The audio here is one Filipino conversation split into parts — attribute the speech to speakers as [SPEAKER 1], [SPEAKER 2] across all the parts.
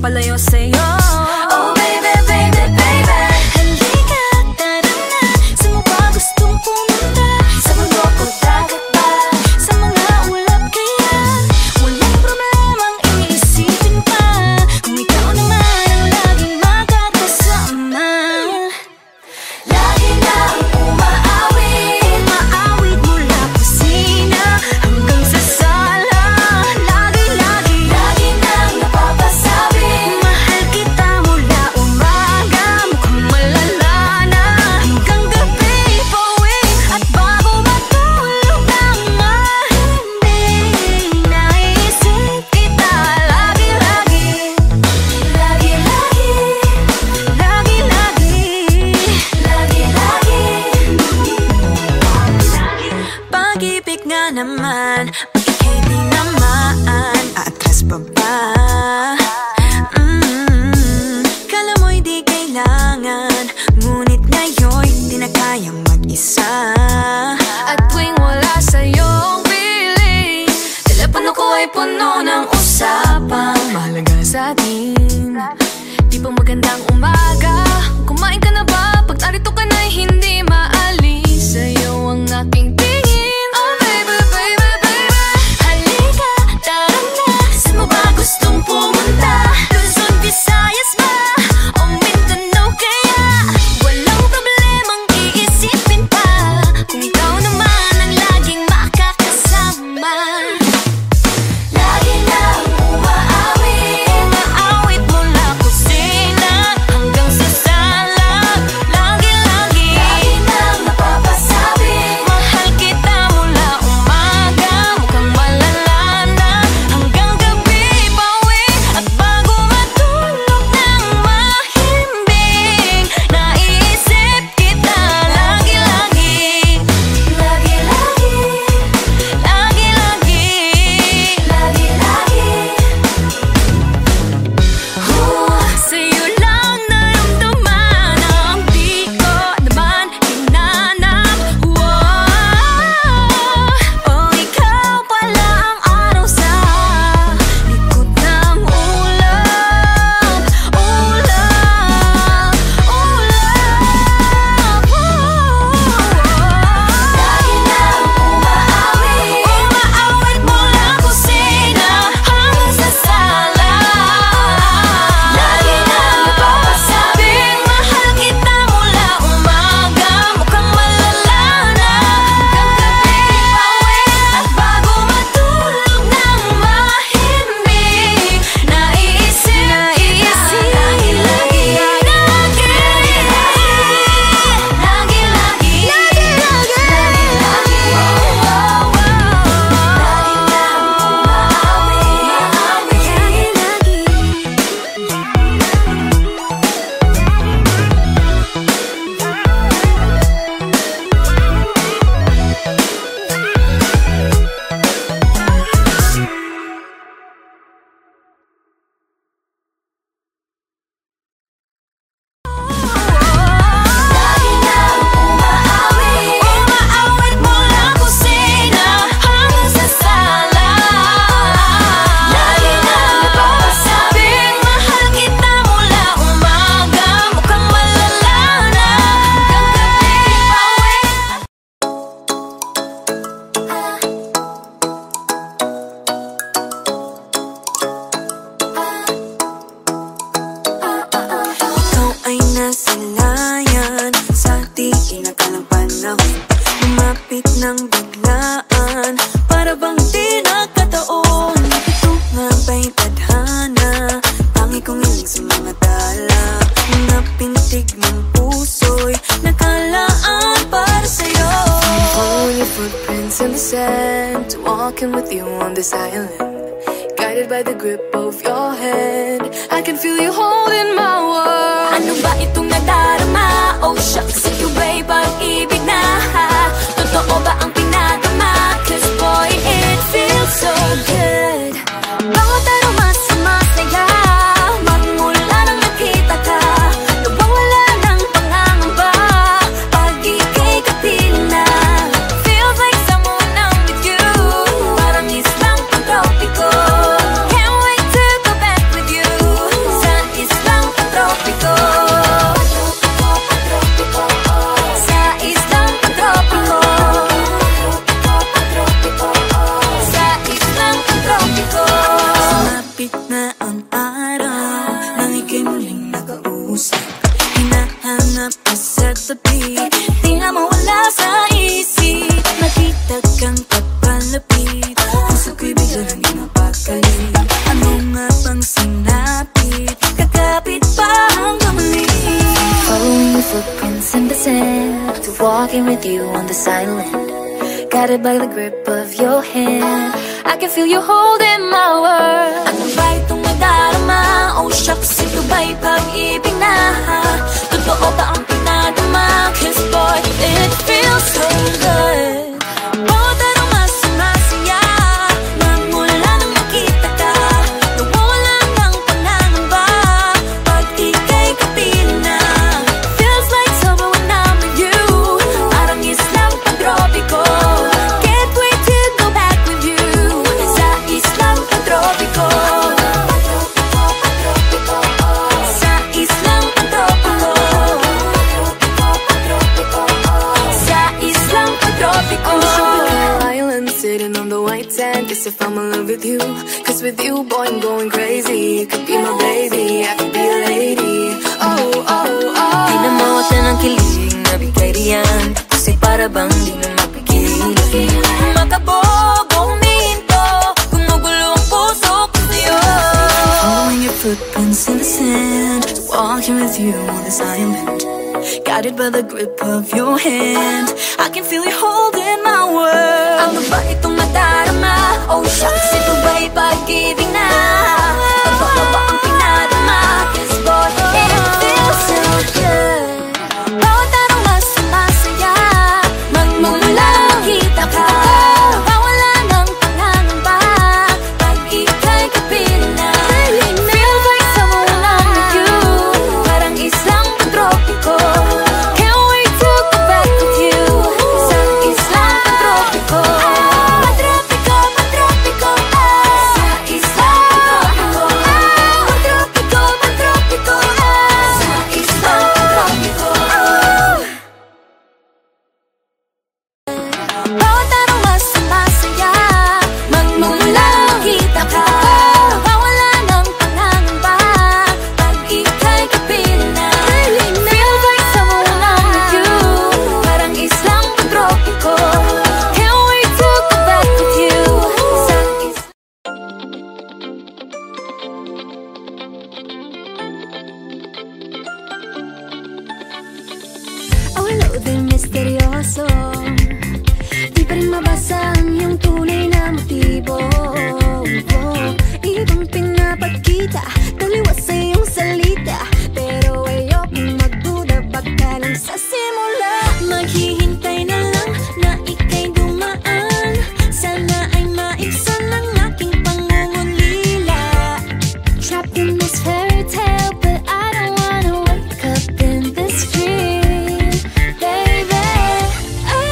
[SPEAKER 1] magpapalayo sa'yo.
[SPEAKER 2] Oh baby, baby, baby,
[SPEAKER 1] halika, tara na. Saan mo ba gustong pumunta?
[SPEAKER 2] sa mundo ko dagat ba?
[SPEAKER 1] Sa mga ulap kaya walang problemang iisipin pa, kung ikaw naman ang laging makakasama.
[SPEAKER 2] Lagi na ang umaawit,
[SPEAKER 1] Umaawit mula kusina hanggang sa sala. Lagi-lagi,
[SPEAKER 2] lagi nang napapasabi,
[SPEAKER 1] mahal kita mula umaga, mukhang malala na hanggang gabi. Pauwi at bago matulog ng mahimbing, naisip kita lagi-lagi.
[SPEAKER 2] lagi-lagi,
[SPEAKER 1] Lagi-lagi,
[SPEAKER 2] lagi-lagi.
[SPEAKER 1] pag-ibig nga naman, ika'y di naman atras pa ba? Kala mo'y di kailangan, ngunit ngayon'y di na kayang mag-isa. At tuwing wala sa'yong piling, telepono ko ay puno ng usapang mahalaga sa atin. Di ba magandang umaga? Kumain ka na ba? Pag narito ka na'y hindi maalis sa'yo ang aking tingin. Oh baby, baby, baby, halika, tara na. Saan mo ba gustong pumunta? Luzon, Visayas ba? O Mindanao kaya? Walang problemang iisipin pa, kung ikaw naman ang laging makakasama.
[SPEAKER 2] Lagi na ang umaawit,
[SPEAKER 1] Umaawit mula kusina hanggang sa sala. Lagi-lagi,
[SPEAKER 2] lagi nang napapasabi,
[SPEAKER 1] mahal kita mula umaga, mukhang malala na hanggang gabi. Pauwi at bago matulog ng mahimbing, naisip kita lagi-lagi.
[SPEAKER 2] lagi-lagi,
[SPEAKER 1] Lagi-lagi,
[SPEAKER 2] lagi-lagi.
[SPEAKER 1] sa'yo lang naramdaman ang di ko naman hinanap. Oh, ikaw pala ang araw sa likod ng ulap. Ulap, ulap.
[SPEAKER 2] Lagi nang umaawit,
[SPEAKER 1] Umaawit mula kusina hanggang sa sala.
[SPEAKER 2] lagi nang napapasabi,
[SPEAKER 1] Mahal kita mula umaga, mukhang malala na hanggang gabi. Pauwi at bago matulog ng mahimbing, naisip kita lagi-lagi. Lagi-lagi,
[SPEAKER 2] lagi nang umaawit,
[SPEAKER 1] Umaawit mula kusina hanggang sa sala.
[SPEAKER 2] lagi nang napapasabi,
[SPEAKER 1] Mahal kita mula umaga, mukhang malala na hanggang gabi. Ikaw ay nasilayan sa di inakalang panahon, lumapit ng biglaan, para bang di nakataon. Ito nga ba'y tadhana, tangi kong iling sa mga tala, mga pintig ng puso'y nakalaan para sa'yo.
[SPEAKER 3] Following your footprints in the sand, walking with you on this island, guided by the grip of your hand. I can feel you holding my world.
[SPEAKER 1] Ano ba itong nadarama? Oh shucks, ito ba'y pag-ibig na? Totoo ba ang pinadama? 'Cause boy, it feels so good. Bawat aroma sumasaya, magmula nang nakita ka, nawawala ng pangangamba pag ika'y kapiling na. Feels like someone I'm with you, parang islang pantropiko. Can't wait to go back with you. ang araw nang ika'y muling nakausap. Hinahanap ka sa tabi, di na mawala sa isip. Nakita kang papalapit, puso ko'y bigla nang inapakali. Ano nga bang sinapit, kakapit pa hanggang muli.
[SPEAKER 3] Following your footprints in the sand, to walking with you on this island, guided by the grip of your hand. I can feel you holding my world.
[SPEAKER 1] Ano ba itong nadarama? Oh shucks, ito ba'y pag-ibig na? Totoo ba ang pinadama? 'Cause boy, it feels so good. Bawat araw mas sumasaya, magmula nang makita ka. Nawawala ng pangangamba pag ika'y kapiling na. Feels like summer when I'm with you, parang islang pagtropiko. Can't wait to go back with you sa islang pagtropiko. Sa islang pagtropiko. Sa islang pagtropiko.
[SPEAKER 3] On the tropical island, sitting on the white sand. Guess if I'm in love with you, 'cause with you, boy, I'm going crazy. You could be my baby, I could be a lady. Oh, oh, oh.
[SPEAKER 1] Di na mawala ng kilig na bigay riyan, kasi para bang di na mapigil. Makabog o huminto, gumugulo ang puso ko sa'yo. Following your footprints in the sand, walking with you on this island, guided by the grip of your hand. I can feel you holding my world. Ano ba itong nadarama? Oh shucks, ito ba'y pag-ibig na? Totoo ba ang pinadama? 'Cause boy, it feels so good. Bawat araw mas sumasaya, magmumula makita ka. Nawawala ng pangangamba pag ika'y kapiling na. Feels like summer when I'm with you, parang islang pagtropiko. Can't wait to go back with you sa islang pagtropiko. Pagtropiko, pagtropiko, sa islang pagtropiko. Pagtropiko, pagtropiko, sa islang pagtropiko. Bawat araw mas sumasaya, magmumula makita ka. Nawawala ng pangangamba pag ika'y kapiling na. Feels like summer when I'm with you, parang islang pagtropiko. Can't wait to go back with you sa islang.
[SPEAKER 3] Oh, hello there, misteryoso. Di pa rin mabasa ang iyong tunay na motibo. Ibang pinapakita, taliwas sa iyong salita, pero ayokong magduda, baka lang sa simula.
[SPEAKER 1] Maghihintay na lang na ika'y dumaan, sana ay maibsan ang aking pangungulila.
[SPEAKER 3] Trapped in this fairy tale, but I don't wanna wake up in this dream, baby. I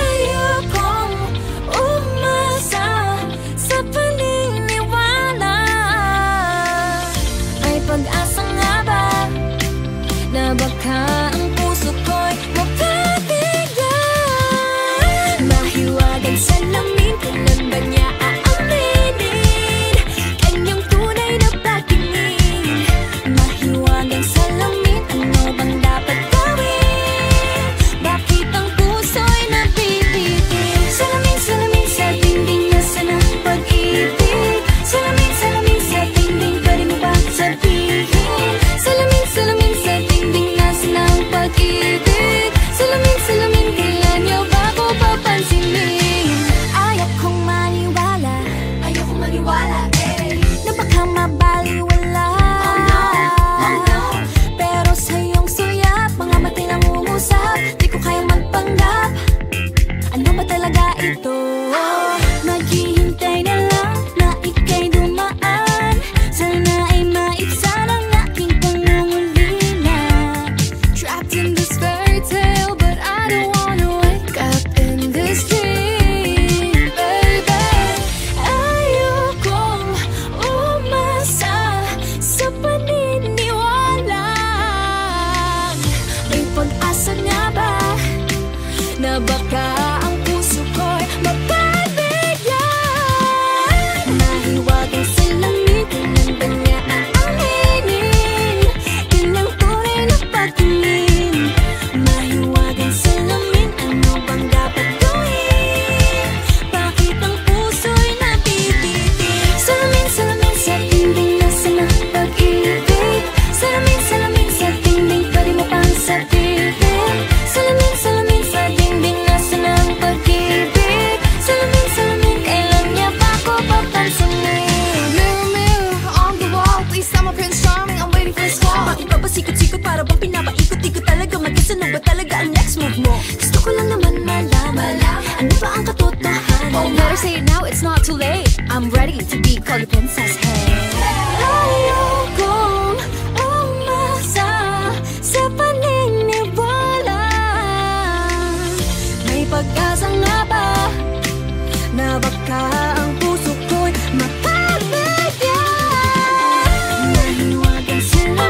[SPEAKER 1] talaga ang next move mo? Gusto ko lang naman malaman, ano ba ang katotohanan?
[SPEAKER 3] Oh, better say it now, it's not too late. I'm ready to be called a princess, hey.
[SPEAKER 1] Ayokong umasa sa paniniwala. May pag-asa nga ba na baka ang puso ko'y mapapaya? Nahiwagan sila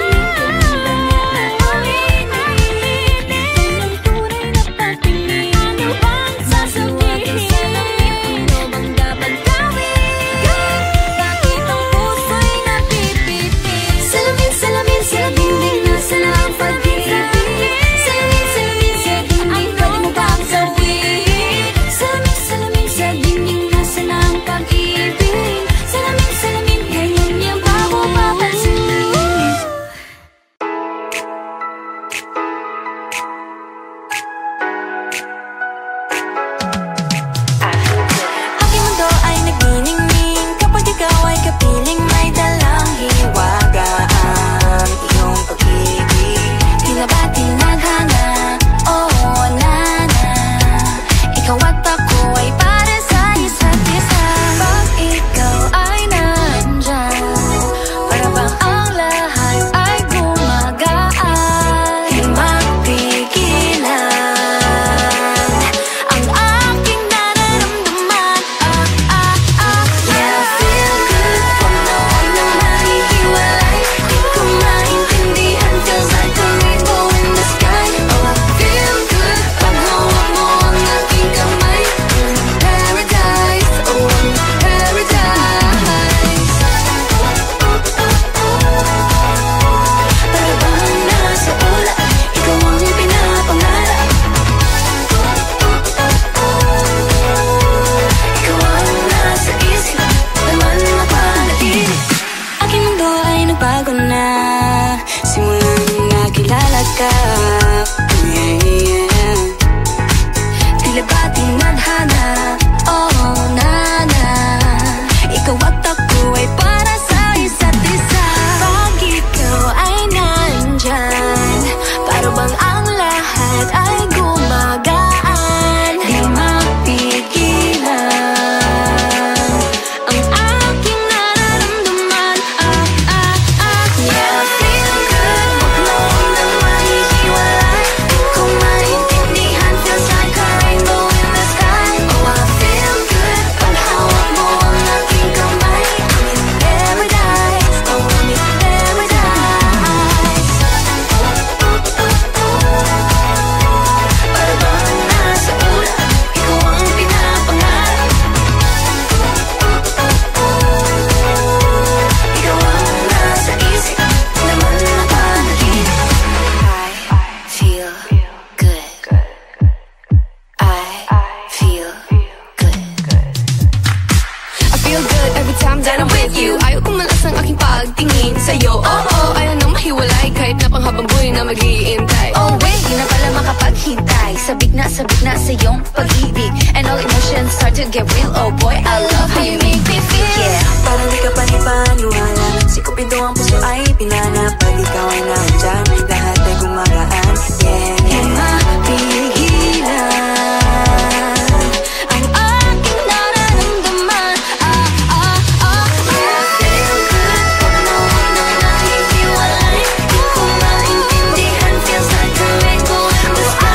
[SPEAKER 2] Sabik na sa iyong pag-ibig, and all emotions start to get real. Oh boy, I love how you make me feel. Yeah.
[SPEAKER 1] Parang di ka panipaniwala, sikupin to ang puso ay pinanap. Pag ikaw ay nandyan, lahat ay gumagaan. Yeah, yeah. Mapigilan ang aking nararamdaman.
[SPEAKER 2] Yeah, feel good, pag nawala na nahihiwalay. Di ko maintindihan, feels like a rainbow in the sky.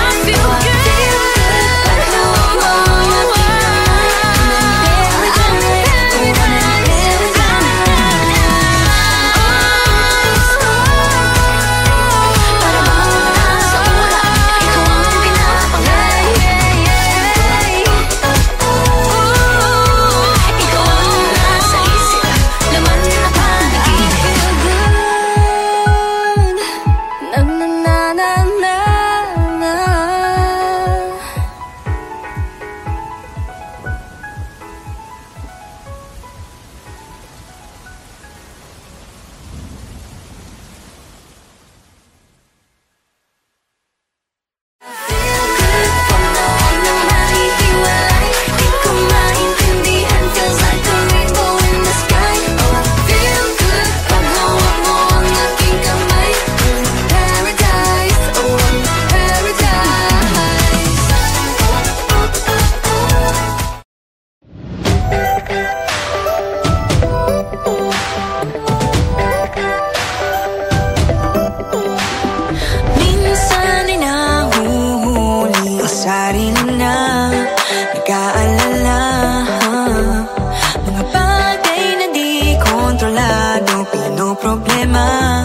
[SPEAKER 1] problema.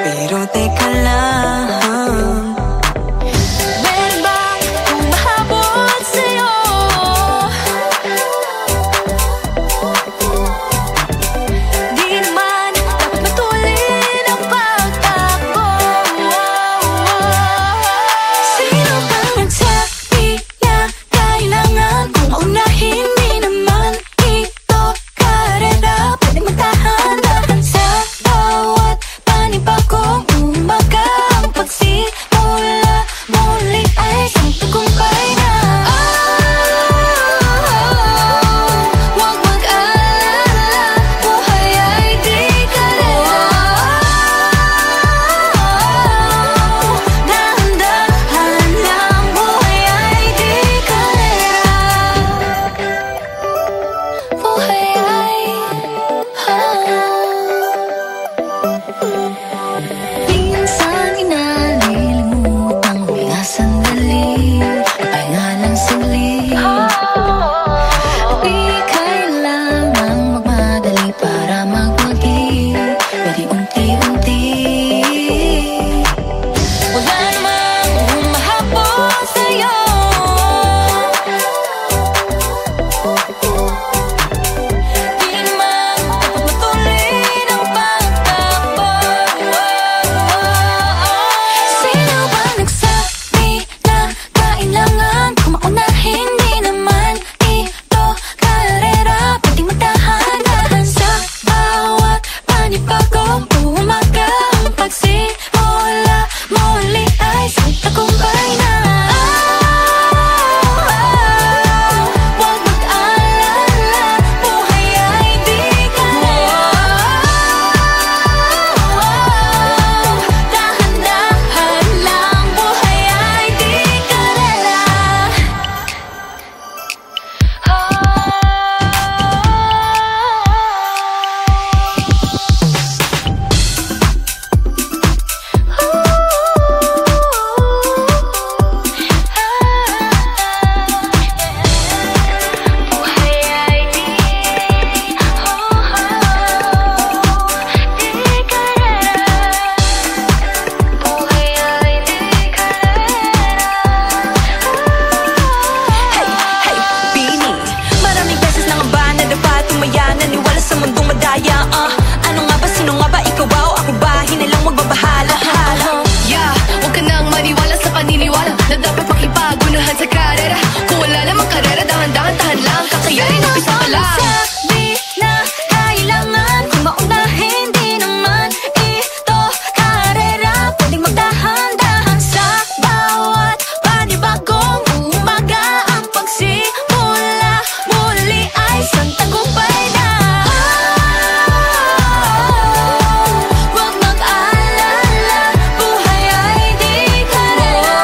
[SPEAKER 1] Pero teka lang, meron bang humahabol sa'yo? Di naman dapat matulin ang pagtakbo. Sino bang nagsabi na kailangan kong maunahin? Di naman ito karera, pwede magtahan-tahan sa bawat panibagong umaga. Ang pagsimula muli ay isang tagumpay na. Huwag mag-alala, buhay ay di karera. Dahan-dahan lang, buhay ay di karera. Buhay ay minsan inalilimutang huminga sandali, magpahinga ng saglit. Di kailangang magmadali para magwagi, pwede unti-unti. Wala namang humahabol sa'yo. Di naman dapat matulin ang pagtakbo. Sino ba nagsabi na kailangan kong maunahin? Di naman ito karera, pwedeng magtahan-tahan sa bawat panibagong umaga. Ang pagsimula muli ay isang tagumpay na. Huwag mag-alala, buhay ay di karera. Dahan-dahan lang, buhay ay di karera. Buhay ay di karera. Buhay ay di karera. Hey, hey, Bini, maraming beses nang ba nadapa, tumaya, naniwala sa mundong madaya. Ano nga ba, sino nga ba, ikaw ba o ako ba? Hinilang magbabahala.
[SPEAKER 3] Yeah, huwag ka nang maniwala sa paniniwala na dapat makipagunahan sa karera. Kung wala namang karera, dahan-dahan, tahan lang, kakayanin, umpisa pa lang.
[SPEAKER 1] Sabi na kailangan kong maunahin. Di naman ito karera, pwedeng magdahan-dahan sa bawat panibagong umaga. Ang pagsimula muli ay isang tagumpay na. Huwag mag-alala, buhay ay di karera.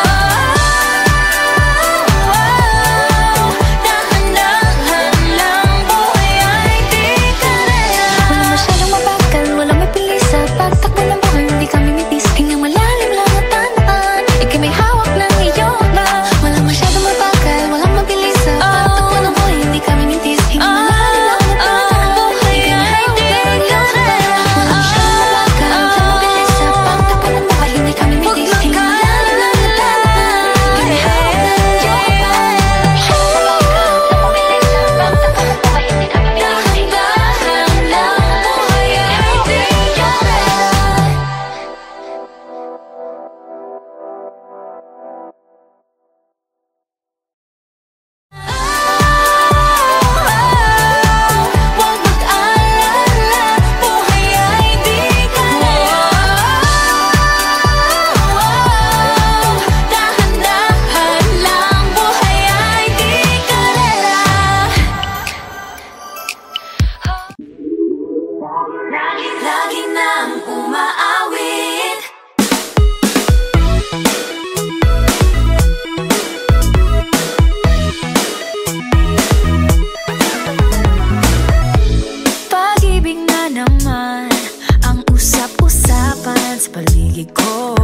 [SPEAKER 1] Dahan-dahan lang, buhay ay di karera. Walang masyadong mabagal, walang may pilis sa pagtakbo ng buhay. Hindi kami mitis, hingang malalim lang at tandaan, ika'y may hawak ng iyong ba. Walang masyadong mabagal, walang mabilis sa pagtakbo ng buhay. Hindi kami mitis, hingang malalim lang at tandaan, buhay ay di karera. Walang masyadong mabagal, walang mabilis sa pagtakbo ng buhay. Hindi kami mitis, hingang malalim lang at tandaan, ika'y may hawak ng iyong ba. Huwag mag-alala, buhay ay di karera. Dahan-dahan lang, buhay ay di karera. Lagi nang umaawit. Pag-ibig na naman ang usap-usapan sa paligid ko.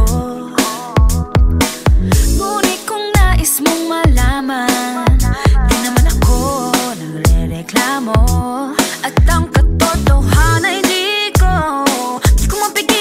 [SPEAKER 1] Ngunit kung nais mong malaman, di naman ako nagre-reklamo. At ang katotohanan ay di ko mapigilan.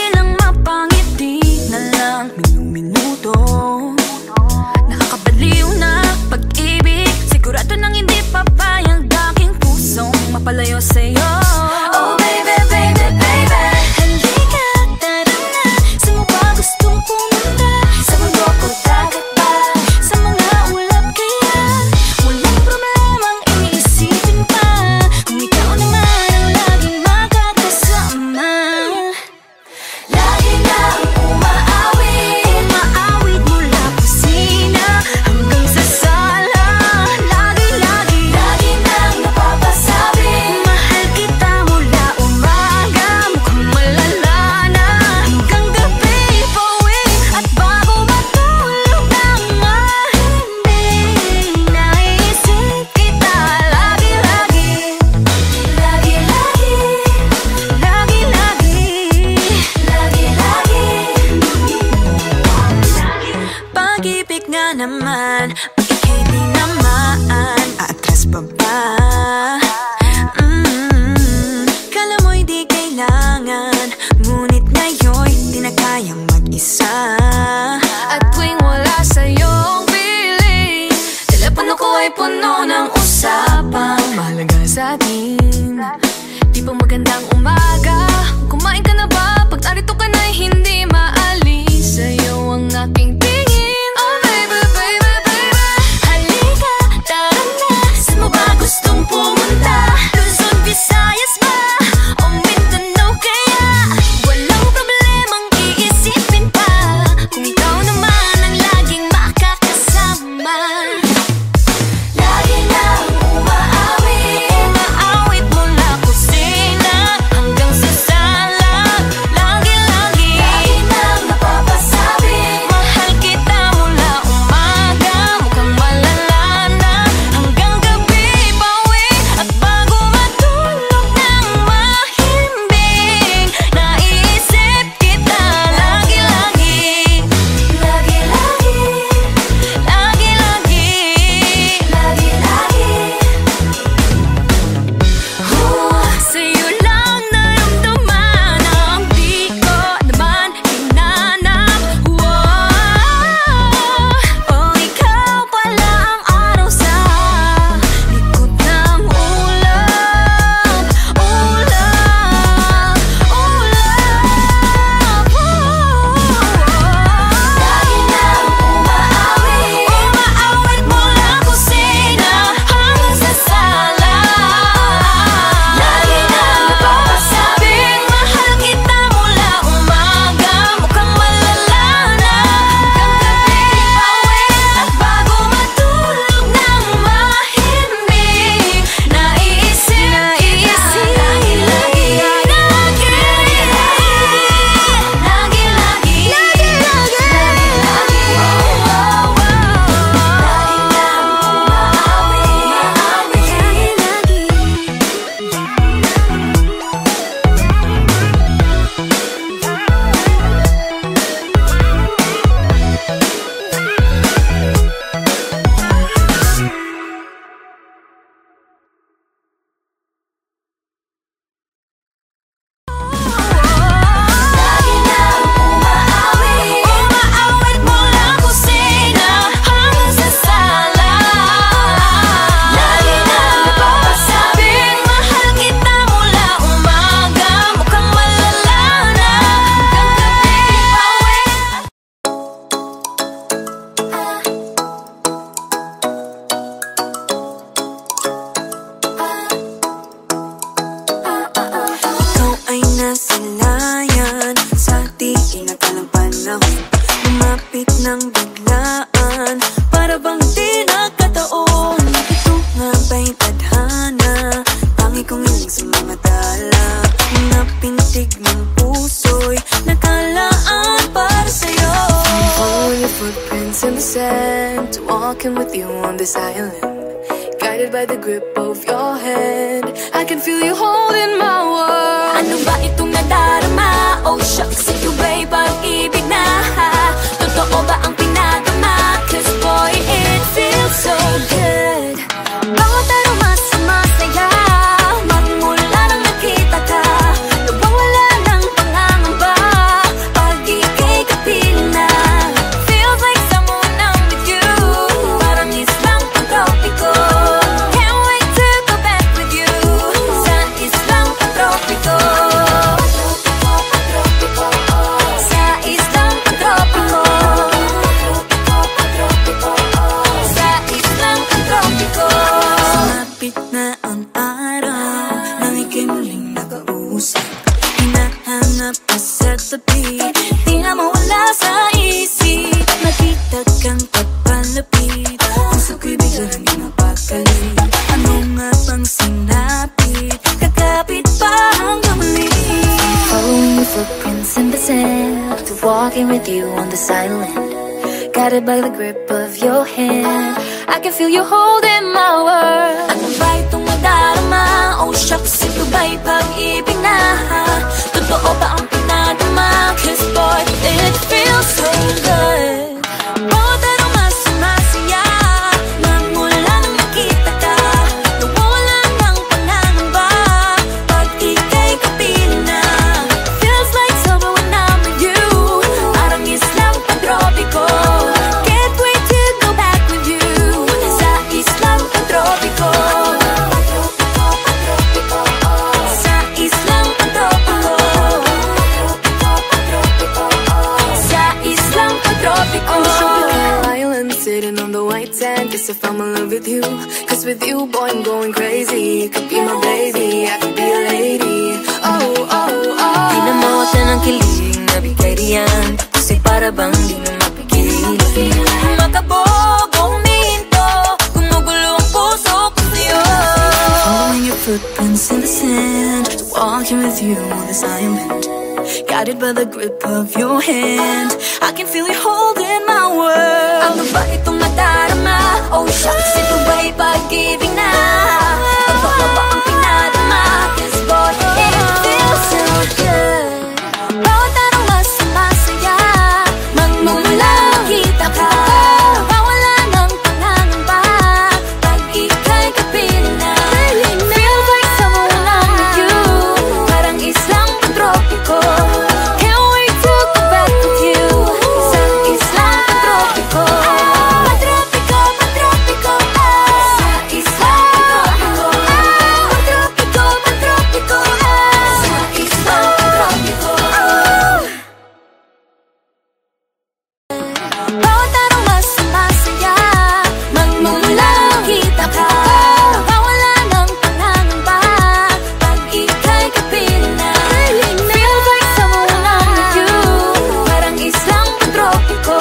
[SPEAKER 3] sand, walking with you on this island, guided by the grip of your hand. I can feel you holding my world.
[SPEAKER 1] Ano ba itong nadarama? Oh shucks, ito ba'y pag-ibig na? Totoo ba ang pinagama? Cause boy, it feels so good. Bawat araw masaya, magmula nang nakita ka, nawawala ng pangangamba pag ika'y kapiling na. Feels like someone I'm with you, parang islang pantropiko. Can't wait to go back with you sa islang pantropiko. Sa islang pantropiko. Sa islang pantropiko. Sumapit na ang araw nang ika'y muling nakausap. Hinahanap ka sa tabi, di na mawala sa isip. Nakita kang papalapit, puso ko'y bigla nang napakali. Ano nga bang sinapit, kakapit pa hanggang muli.
[SPEAKER 2] Following your footprints in the sand, to walking with you on this island, guided by the grip of your hand. I can feel you holding my world.
[SPEAKER 1] Ano ba itong nadarama? Oh shucks, ito ba'y pag-ibig na? Totoo ba ang pinagama? Cause boy, it feels so good. Bawat araw masaya, magmula nang nakita ka, nawawala ng pangangamba pag ika'y kapiling na. Feels like summer when I'm with you, parang islang pantropiko. Can't wait to go back with you sa islang pantropiko. Sa islang pantropiko. Sa islang pantropiko.
[SPEAKER 3] On the tropical island, sitting on the white sand. Guess if I'm in love with you, cause with you, boy, I'm going crazy. You could be my baby, I could be a lady. Oh, oh, oh.
[SPEAKER 1] Di na mawala ng kilig na bigay riyan, kasi para bang di na mapigil. Makabog o huminto, gumugulo ang puso ko sa'yo. Following your footprints in the sand, walking with you on this island, guided by the grip of your hand. I can feel you holding my world. Ano ba itong nadarama? Oh shucks, ito ba'y pag-ibig na? Totoo ba ang pinadama? Cause boy, it feels so good. Bawat araw masaya, magmumula nakita ka, nawawala ng pangangamba pag ika'y kapiling na. Feels like someone I'm with you, parang islang pantropiko. Can't wait to go back with you sa islang pantropiko. Pantropiko, pantropiko. Sa islang pantropiko. Pantropiko, pantropiko. Sa islang pantropiko. Bawat araw masaya, magmumula nakita ka, nawawala ng pangangamba pag ika'y kapiling na. Feels like someone I'm with you, parang islang pantropiko.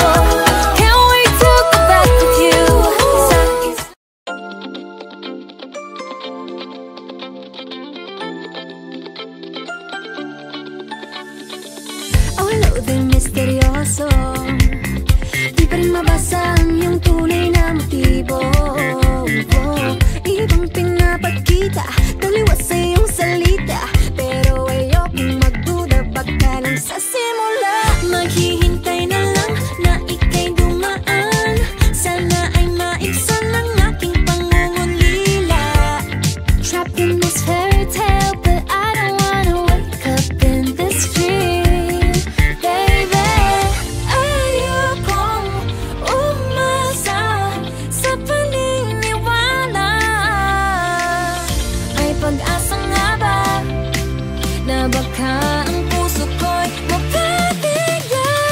[SPEAKER 1] Can't wait to go back with you sa islang.
[SPEAKER 2] Oh, hello there, misteryoso. Di pa rin mabasa ang iyong tunay na motibo. Ibang pinapakita, taliwas sa iyong salita, pero ayokong magduda, baka lang sa simula. Maghihintay na lang na ika'y dumaan, sana ay maibsan ang aking pangungulila. Trapped in this fairy tale, but I don't wanna wake up in this dream, baby. Ayokong umasa sa paniniwala. May pag-asa nga ba na baka ang puso ko'y mapabigyan?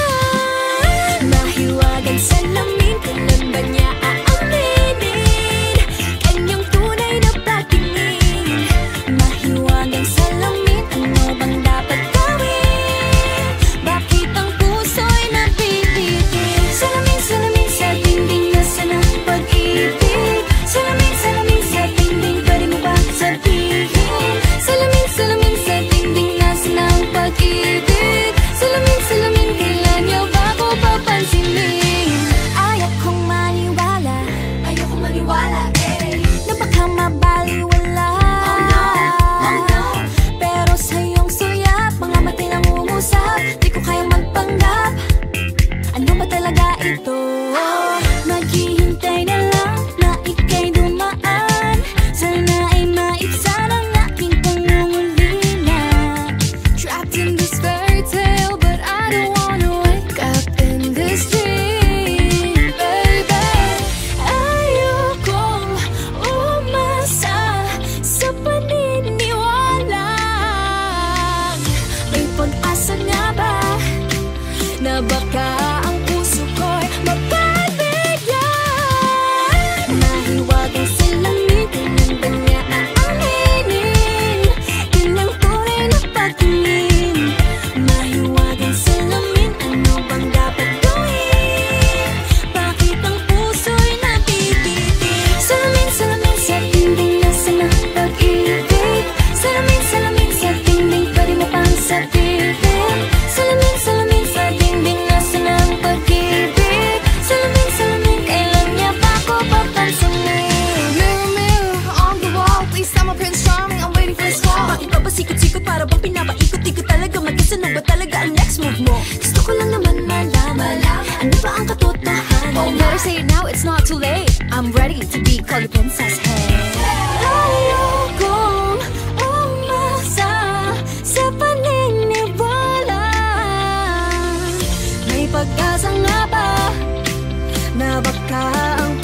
[SPEAKER 2] ito. Maghihintay na lang na ika'y dumaan. Sana ay maibsan ang aking pangungulina.
[SPEAKER 3] Trapped in this fairy tale, but I don't wanna wake up in this dream, baby.
[SPEAKER 2] Ayokong umasa sa paniniwala. May pag-asa nga ba na baka ang puso ko'y mapabigyan? Mahiwagang salamin, tinanda niya ang aminin. Yun ang tunay na pagtingin. Mahiwagang salamin, ano bang dapat gawin? Bakit ang puso'y nabibitin? Salamin, salamin sa dingding, nasa na pag-ibig. Salamin, salamin sa dingding, pwede mo pang sabihin. Salamin, salamin sa dingding, nasa na ang pag-ibig. Salamin, salamin, kailan niya pa ako papansinin?
[SPEAKER 3] Mirror, mirror on the wall, please tell my Prince Charming I'm waiting for his call.
[SPEAKER 2] Bakit ba pasikot-sikot para bang pinapaikot-ikot talaga? Mag-isa na ba talaga ang next move mo? Gusto ko lang naman malaman, ano ba ang katotohanan?
[SPEAKER 3] Oh, better say it now, it's not too late. I'm ready to be called a princess, hey.
[SPEAKER 2] Ayokong umasa sa paniniwala. May pag-asa nga ba na baka ang